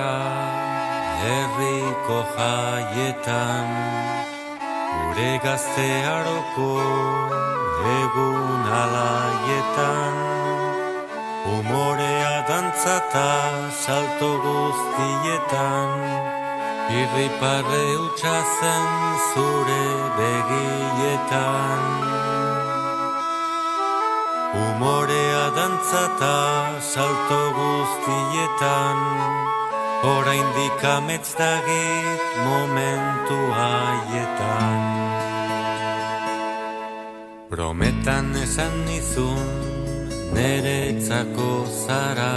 gara herriko jaietan, gure gaztearoko egun alaietan, humorea dantzata salto guztietan, irriparre hutsa zen zure begietan. Humorea dantzata salto guztietan, oraindik amets dagit momentu haietan. Brometan esan nizun neretzako zara,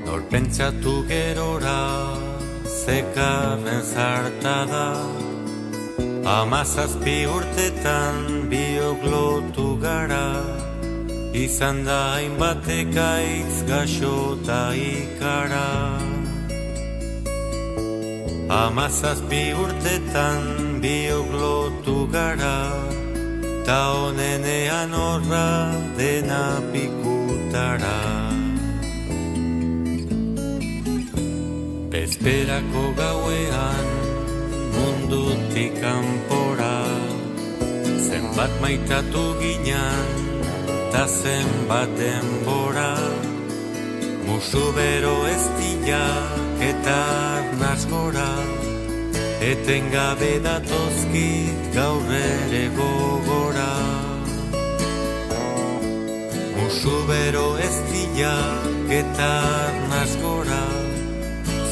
nor pentsatu gerora zekarren zarta da. 17 urtetan biok lotu gara, izan da hainbat ekaitz gaxota ikara. 17 urtetan biok lotu gara, ta honenean horra dena pikutara. Bezperako gauean mundutik kanpora, zenbat maitatu ginan ta zenbat denbora, musu bero ez dilak eta arnaz gora, etengabe datozkit gaur ere gogora. Musu bero ez dilak eta arnaz gora,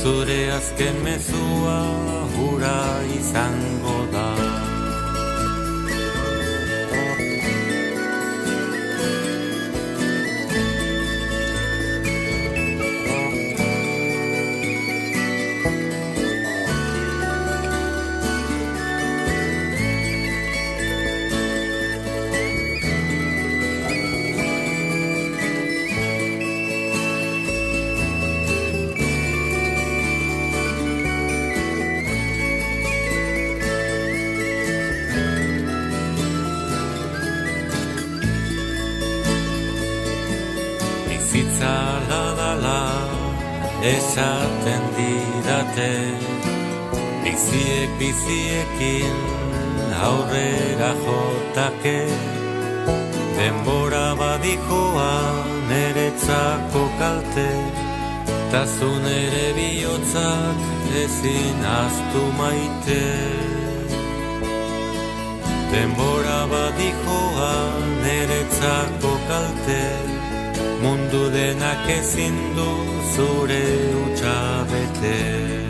zure azken mezua hura izango da. Bizitza dala esaten didate, biziek biziekin aurrera jotake, denbora badikoa neretzako kalte, ta zu nere bihotzak ezin ahaztu maite. Denbora badikoa neretzako kalte, mundu denak ezin du zure hutsa bete.